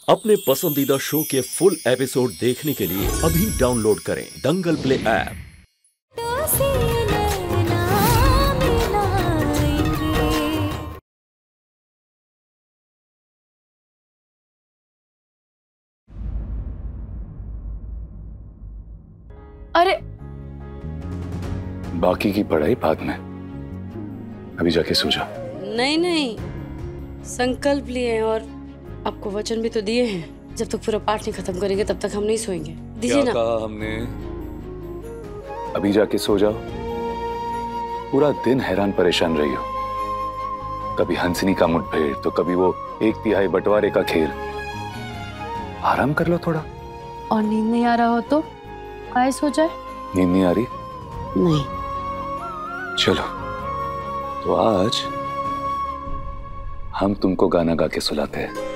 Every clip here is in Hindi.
अपने पसंदीदा शो के फुल एपिसोड देखने के लिए अभी डाउनलोड करें दंगल प्ले ऐप। अरे बाकी की पढ़ाई बाद में, अभी जाके सो जा। नहीं नहीं, संकल्प लिए हैं और आपको वचन भी तो दिए हैं, जब तक पूरा पाठ नहीं खत्म करेंगे तब तक हम नहीं सोएंगे। दीजिए ना। क्या कहा हमने? अभी जाके सो जाओ। पूरा दिन हैरान परेशान रही हो, कभी हंसनी का मुठभेड़ तो कभी वो 1/3 बंटवारे का खेल। आराम कर लो थोड़ा। और नींद नहीं आ रहा हो तो आए सो जाए। नींद नहीं आ रही? नहीं। चलो तो आज हम तुमको गाना गा के सुलाते हैं।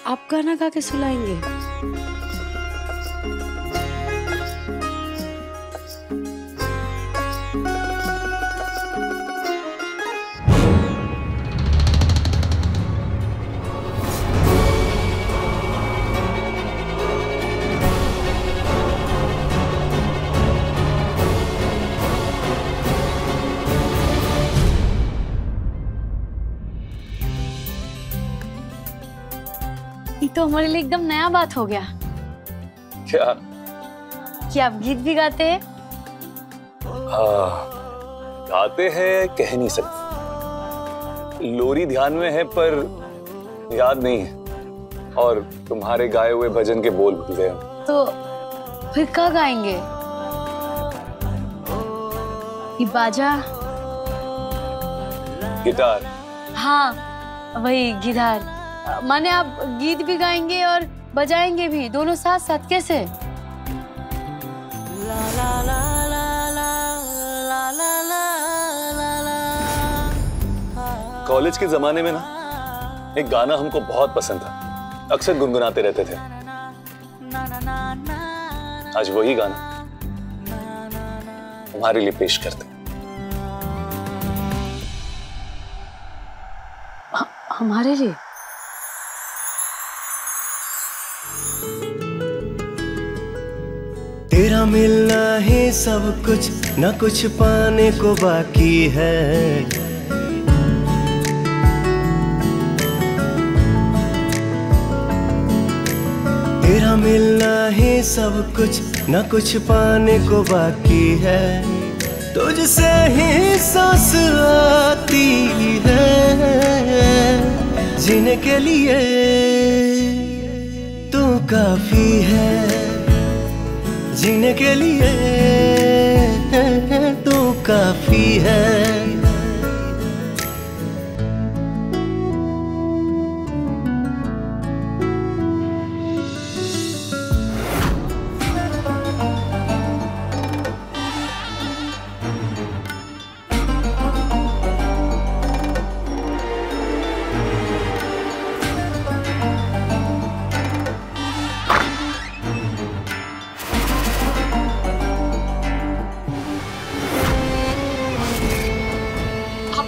आप गाना गा के सुलाएंगे? ये तो हमारे लिए एकदम नया बात हो गया। क्या? कि आप गीत भी गाते हैं? गाते हैं, कह नहीं सकते। लोरी ध्यान में है पर याद नहीं है, और तुम्हारे गाए हुए भजन के बोल भूल गए। तो फिर क्या गाएंगे? ये बाजा? गिटार? हाँ वही गिटार। माने आप गीत भी गाएंगे और बजाएंगे भी, दोनों साथ साथ कैसे? कॉलेज के जमाने में ना एक गाना हमको बहुत पसंद था, अक्सर गुनगुनाते रहते थे। आज वही गाना तुम्हारे लिए पेश करते। हमारे लिए? तेरा मिलना ही सब कुछ, न कुछ पाने को बाकी है। तेरा मिलना ही सब कुछ, न कुछ पाने को बाकी है। तुझसे ही सांस आती है, जीने के लिए तू काफी है। जीने के लिए तू काफी है।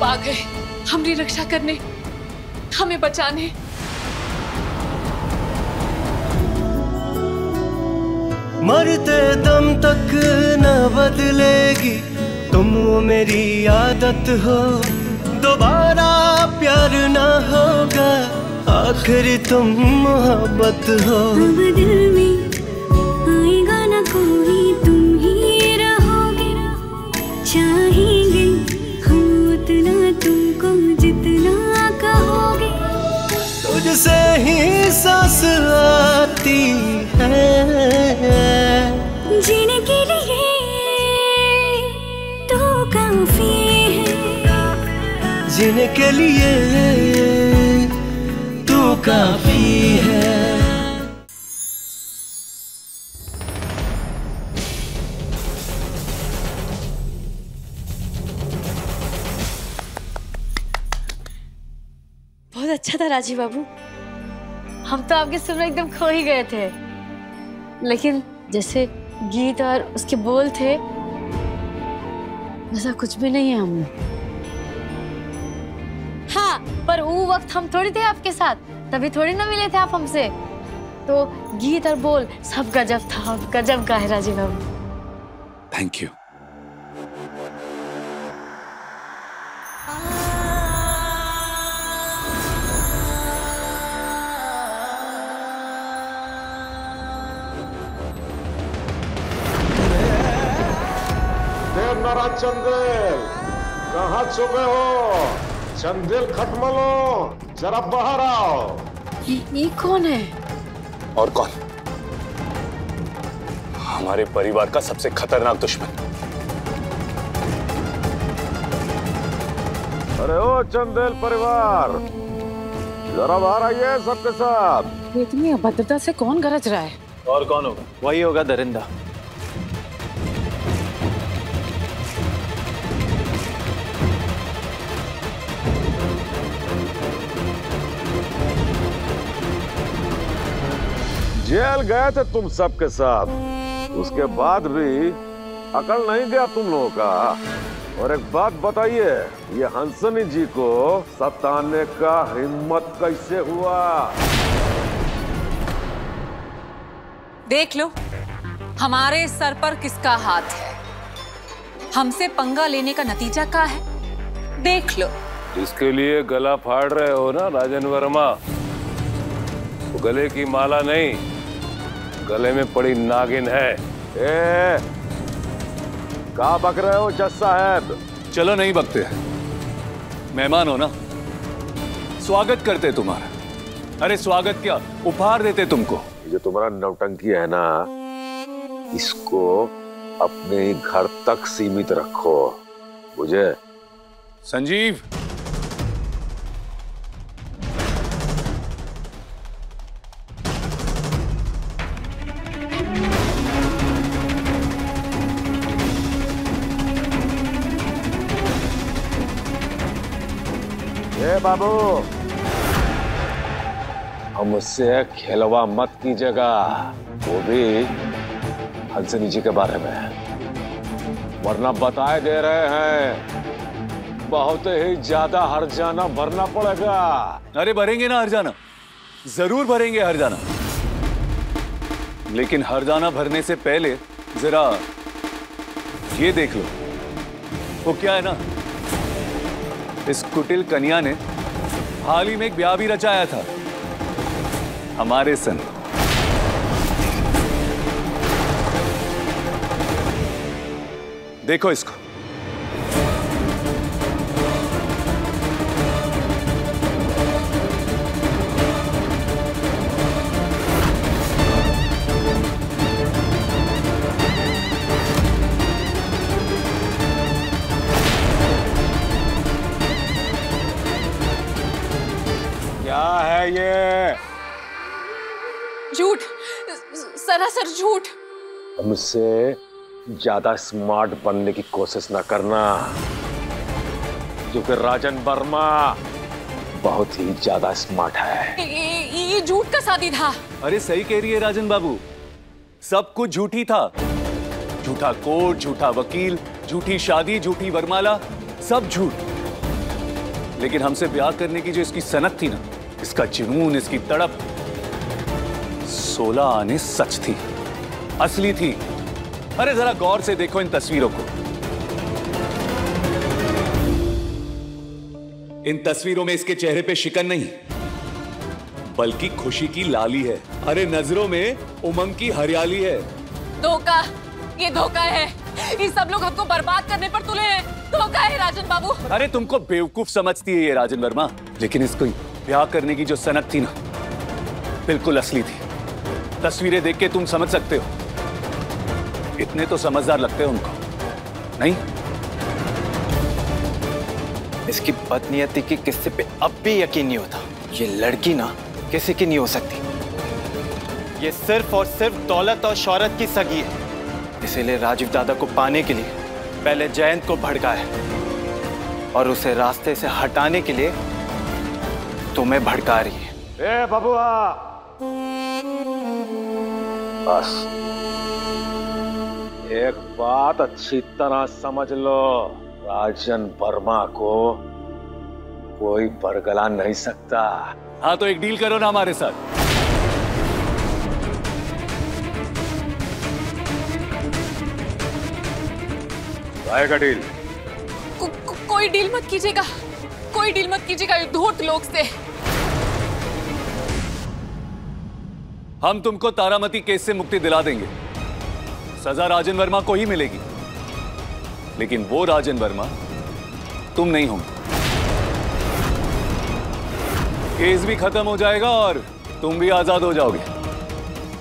आ गए हमारी रक्षा करने, हमें बचाने। मरते दम तक न बदलेगी तुम, वो मेरी आदत हो। दोबारा प्यार न होगा, आखिर तुम मोहब्बत हो। दिल में आएगा न कोई, तुम ही रहोगे। चाहेंगे हम उतना तुमको जितना कहोगे। तुझसे ही सांस आती है, जीने के लिए तो काफी है। जीने के लिए तू काफी है। बहुत अच्छा था राजीव बाबू, हम तो आपके सुर में एकदम खो ही गए थे। लेकिन जैसे गीत और उसके बोल थे ऐसा कुछ भी नहीं है हम। हाँ, पर वो वक्त हम थोड़ी थे आपके साथ, तभी थोड़ी ना मिले थे आप हमसे। तो गीत और बोल सब गजब था, गजब गाए राजीव बाबू। Thank you. देवनारा चंदेल, कहाँ छुपे हो? चंदेल खटमलो, जरा बाहर आओ। ये कौन है? और कौन? हमारे परिवार का सबसे खतरनाक दुश्मन। अरे ओ चंदेल परिवार, जरा बाहर आइए सबके साथ। इतनी अभद्रता से कौन गरज रहा है? और कौन होगा? वही होगा दरिंदा। जेल गए थे तुम सबके साथ, उसके बाद भी अकल नहीं गया तुम लोगों का। और एक बात बताइए, ये हंसनी जी को सताने का हिम्मत कैसे हुआ? देख लो हमारे सर पर किसका हाथ है। हमसे पंगा लेने का नतीजा क्या है, देख लो। इसके लिए गला फाड़ रहे हो ना राजन वर्मा? वो गले की माला नहीं, गले में पड़ी नागिन है। कहाँ बक रहे हो जज साहब? चलो नहीं बकते, मेहमान हो ना, स्वागत करते तुम्हारा। अरे स्वागत क्या, उपहार देते तुमको। जो तुम्हारा नौटंकी है ना, इसको अपने ही घर तक सीमित रखो, बुझे? संजीव, ए बाबू, हमसे खेलवा मत कीजिएगा, वो भी हंसनी जी के बारे में, वरना बताए दे रहे हैं बहुत ही ज्यादा हर्जाना भरना पड़ेगा। अरे भरेंगे ना हर्जाना, जरूर भरेंगे हर्जाना, लेकिन हर्जाना भरने से पहले जरा ये देख लो। वो क्या है ना, इस कुटिल कन्या ने हाल ही में एक ब्याह भी रचाया था हमारे संग। देखो इसको। क्या है ये? झूठ, सरासर झूठ। हमसे ज्यादा स्मार्ट बनने की कोशिश न करना, क्योंकि राजन वर्मा बहुत ही ज्यादा स्मार्ट है। ये झूठ का शादी था। अरे सही कह रही है राजन बाबू, सब कुछ झूठी था। झूठा कोर्ट, झूठा वकील, झूठी शादी, झूठी वरमाला, सब झूठ। लेकिन हमसे ब्याह करने की जो इसकी सनक थी ना, इसका जुनून, इसकी तड़प, 16 आने सच थी, असली थी। अरे जरा गौर से देखो इन तस्वीरों को। इन तस्वीरों में इसके चेहरे पे शिकन नहीं, बल्कि खुशी की लाली है। अरे नजरों में उमंग की हरियाली है। धोखा, ये धोखा है। ये सब लोग हमको बर्बाद करने पर तुले हैं। धोखा है राजन बाबू। अरे तुमको बेवकूफ समझती है ये राजन वर्मा, लेकिन इसको ब्याह करने की जो सनक थी ना, बिल्कुल असली थी। तस्वीरें देख के तुम समझ सकते हो। इतने तो समझदार लगते हो उनको, नहीं? इसकी बदनीयती की किस्से पे अब भी यकीन नहीं होता। ये लड़की ना किसी की नहीं हो सकती। ये सिर्फ और सिर्फ दौलत और शौहरत की सगी है। इसीलिए राजीव दादा को पाने के लिए पहले जयंत को भड़काया और उसे रास्ते से हटाने के लिए तुम्हें भड़का रही है। ए बबुआ, बस एक बात अच्छी तरह समझ लो, राजन वर्मा को कोई बरगला नहीं सकता। हाँ तो एक डील करो ना हमारे साथ। आएगा डील? कोई डील मत कीजिएगा, कोई डील मत कीजिएगा धूर्त लोग से। हम तुमको तारामती केस से मुक्ति दिला देंगे, सजा राजन वर्मा को ही मिलेगी, लेकिन वो राजन वर्मा तुम नहीं होंगे। केस भी खत्म हो जाएगा और तुम भी आजाद हो जाओगे।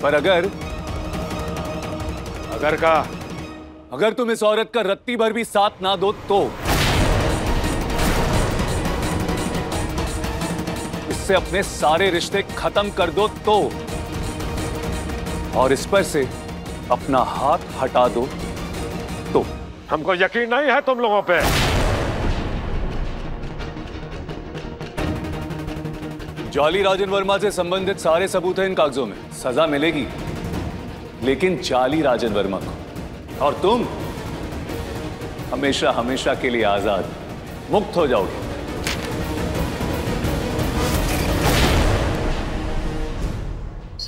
पर अगर तुम इस औरत का रत्ती भर भी साथ ना दो तो इससे अपने सारे रिश्ते खत्म कर दो तो, और इस पर से अपना हाथ हटा दो तो। हमको यकीन नहीं है तुम लोगों पे। जाली राजन वर्मा से संबंधित सारे सबूत हैं इन कागजों में, सजा मिलेगी लेकिन जाली राजन वर्मा को, और तुम हमेशा हमेशा के लिए आजाद मुक्त हो जाओगे।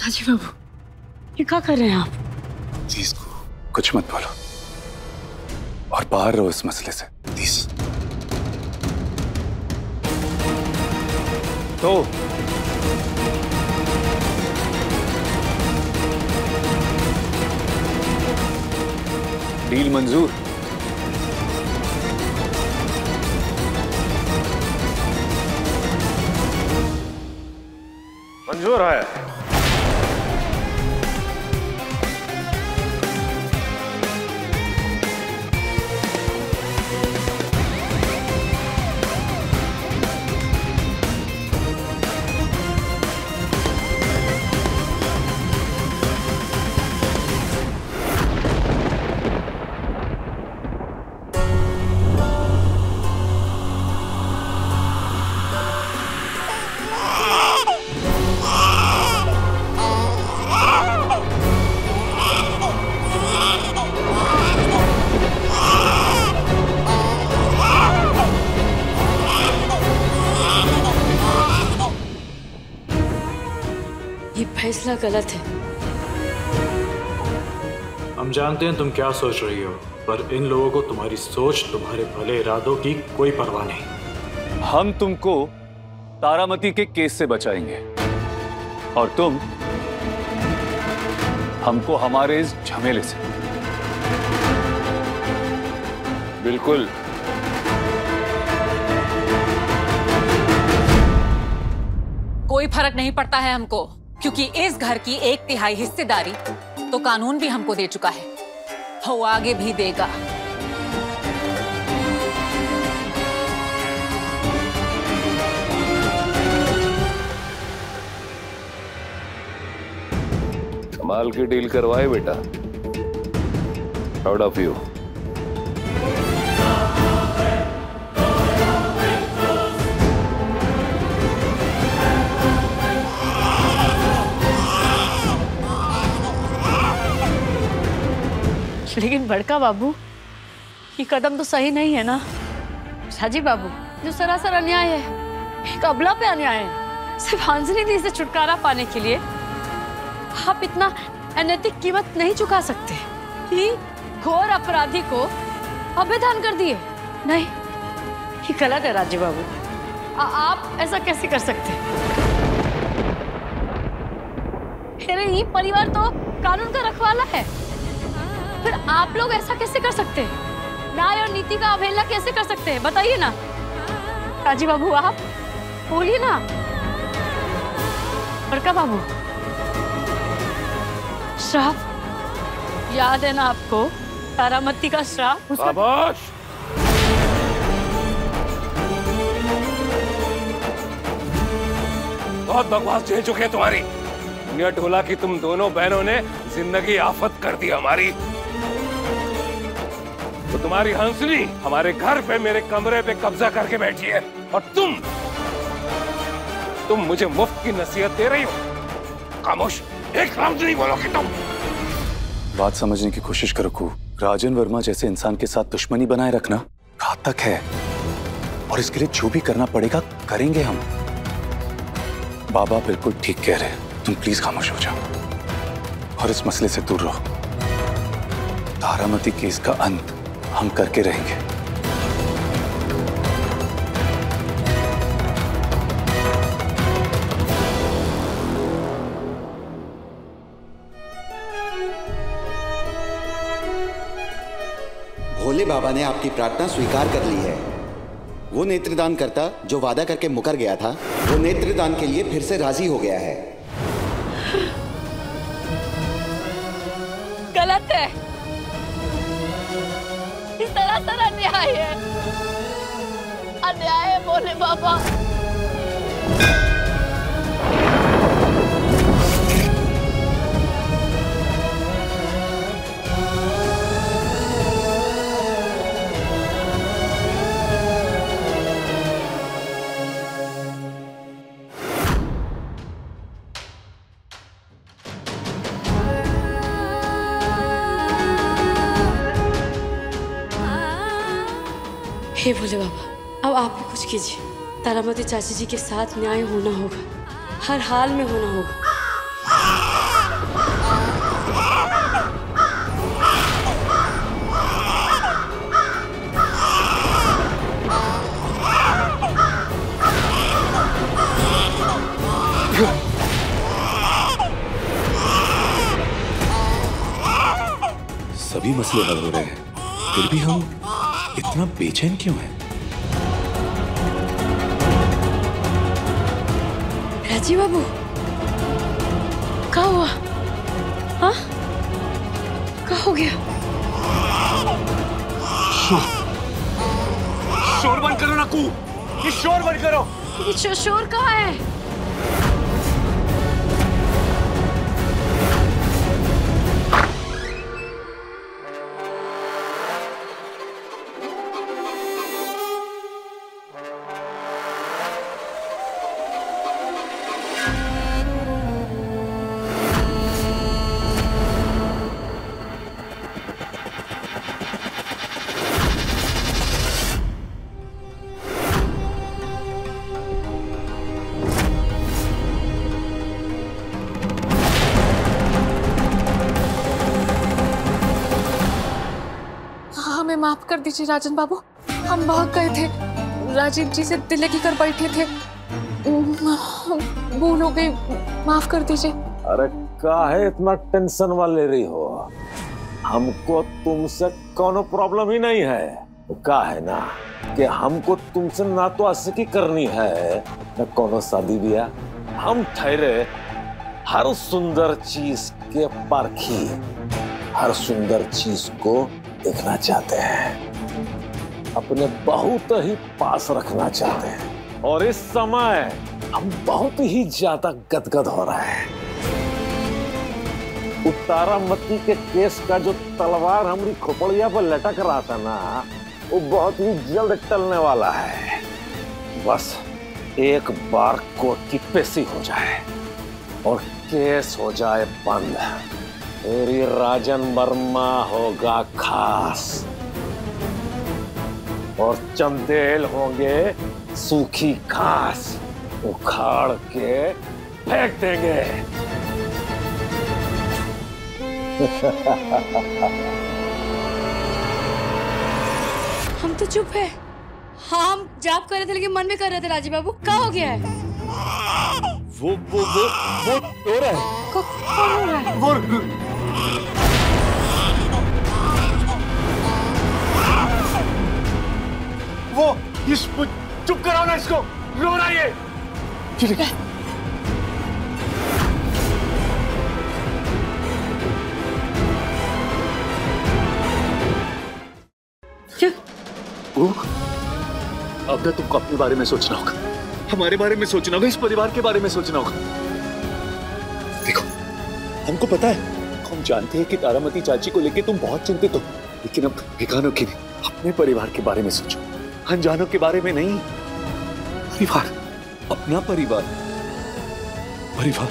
राजीव बाबू, ये क्या कर रहे हैं आप? प्लीज कुछ मत बोलो और बाहर रहो इस मसले से प्लीज। तो डील मंजूर? मंजूर है। फैसला गलत है। हम जानते हैं तुम क्या सोच रही हो, पर इन लोगों को तुम्हारी सोच, तुम्हारे भले इरादों की कोई परवाह नहीं। हम तुमको तारामती के केस से बचाएंगे और तुम हमको हमारे इस झमेले से। बिल्कुल। कोई फर्क नहीं पड़ता है हमको, क्योंकि इस घर की 1/3 हिस्सेदारी तो कानून भी हमको दे चुका है, वो आगे भी देगा। कमाल की डील करवाए बेटा, प्राउड ऑफ यू। लेकिन बड़का बाबू, ये कदम तो सही नहीं है ना। राजीव बाबू, जो सरासर अन्याय है, एक अबला पे अन्याय है। सिर्फ हंसनी दी से छुटकारा पाने के लिए आप इतना अनैतिक कीमत नहीं चुका सकते। ये घोर अपराधी को अभेदान कर दिए। नहीं, ये गलत है राजीव बाबू। आप ऐसा कैसे कर सकते? अरे ये परिवार तो कानून का रखवाला है, फिर आप लोग ऐसा कैसे कर सकते हैं? न्याय और नीति का अवहेलना कैसे कर सकते हैं? बताइए ना राजीव बाबू, आप बोलिए ना। बड़का बाबू, श्राप याद है ना आपको? तारामती का श्राप। शाबाश। बहुत बकवास झेल चुके हैं तुम्हारी। दुनिया टोला की तुम दोनों बहनों ने जिंदगी आफत कर दी हमारी। तो तुम्हारी हंसनी हमारे घर पे मेरे कमरे पे कब्जा करके बैठी है, और तुम मुझे मुफ्त की नसीहत दे रही हो। खामोश, एक लफ्ज नहीं बोलोगे तुम। बात समझने की कोशिश करो कू। राजन वर्मा जैसे इंसान के साथ दुश्मनी बनाए रखना घातक है और इसके लिए जो भी करना पड़ेगा करेंगे हम। बाबा बिल्कुल ठीक कह रहे हैं, तुम प्लीज खामोश हो जाओ और इस मसले से दूर रहो। तारामती केस का अंत हम करके रहेंगे। भोले बाबा ने आपकी प्रार्थना स्वीकार कर ली है। वो नेत्रदान करता जो वादा करके मुकर गया था, वो नेत्रदान के लिए फिर से राजी हो गया है। गलत है, इस तरह सर अन्याय है, अन्याय है भोले बाबा। हे भोले बाबा, अब आप भी कुछ कीजिए। तारामती चाची जी के साथ न्याय होना होगा, हर हाल में होना होगा। सभी मसले हल हो रहे हैं, फिर भी हम इतना बेचैन क्यों हैं? राजीव बाबू, क्या हुआ? हाँ, क्या हो गया? शोर बंद करो नक्कू, ये शोर बंद करो। ये शोर कहाँ है? माफ कर दीजिए राजन बाबू, हम भाग गए थे, राजीव जी से दिल लगी कर बैठे थे, भूल हो गई, माफ कर दीजिए। अरे काहे इतना टेंशन वाले रही हो? हमको तुमसे कोनो प्रॉब्लम ही नहीं है। का है ना कि हमको तुमसे ना तो आशिकी करनी है न कोनो शादी ब्याह। हम ठहरे हर सुंदर चीज के परखी, हर सुंदर चीज को देखना चाहते हैं, अपने बहुत ही पास रखना चाहते हैं। और इस समय हम बहुत ही ज्यादा गदगद हो रहे हैं। तारामती के केस का जो तलवार हमारी खोपड़िया पर लटक रहा था ना, वो बहुत ही जल्द टलने वाला है। बस एक बार कोर्ट की पेशी हो जाए और केस हो जाए बंद, मेरी राजन वर्मा होगा खास और चंदेल होंगे सूखी घास, उखाड़ के फेंक देंगे। हम तो चुप है। हाँ, हम जाप कर रहे थे लेकिन मन में कर रहे थे। राजीव बाबू, क्या हो गया है? वो रो रहा है। कौन रो रहा है? वो इस चुप कराओ ना इसको, रो रहा है। अब ना तुमको अपने बारे में सोचना होगा, हमारे बारे में सोचना होगा, इस परिवार के बारे में सोचना होगा। देखो, हमको पता है, हम जानते हैं कि तारामती चाची को लेके तुम बहुत चिंतित हो, लेकिन अब बेगानों के नहीं, अपने परिवार के बारे में सोचो, अनजानों के बारे में नहीं। परिवार, अपना परिवार, परिवार।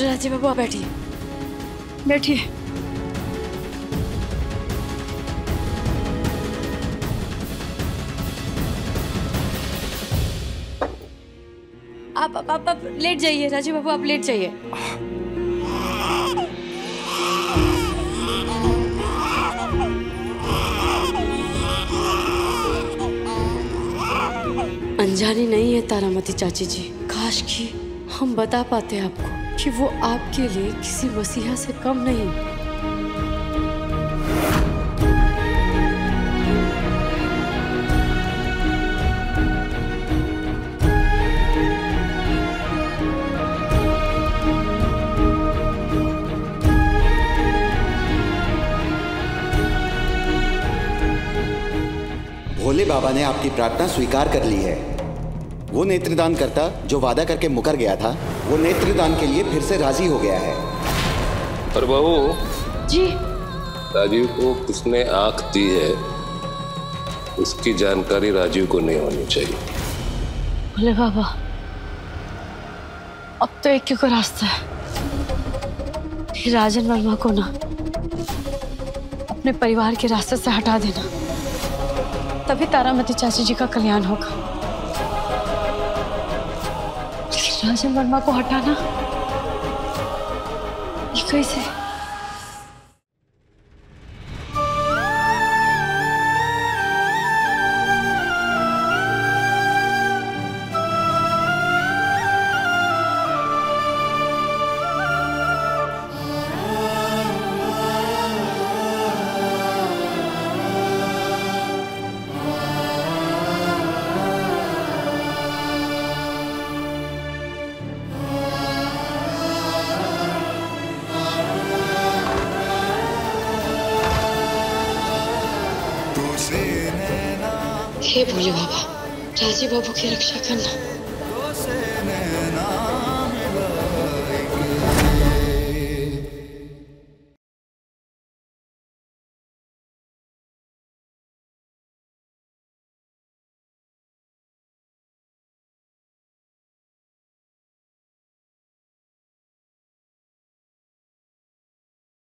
राजीव बाबू, आप बैठिए, बैठिए। आप लेट जाइए राजीव बाबू, आप लेट जाइए। अनजानी नहीं है तारामती चाची जी। काश कि हम बता पाते आपको कि वो आपके लिए किसी मसीहा से कम नहीं। भोले बाबा ने आपकी प्रार्थना स्वीकार कर ली है। वो नेत्रदान करता जो वादा करके मुकर गया था, वो नेत्रदान के लिए फिर से राजी हो गया है। पर बहू जी, राजीव को किसने आंख दी है उसकी जानकारी राजीव को नहीं होनी चाहिए। भोले बाबा, अब तो एक ही रास्ता है, राजन वर्मा को ना अपने परिवार के रास्ते से हटा देना, तभी तारामती चाची जी का कल्याण होगा। लेकिन राजन वर्मा को हटाना ये कैसे? हे भोले बाबा, राजीव बाबू की रक्षा करना।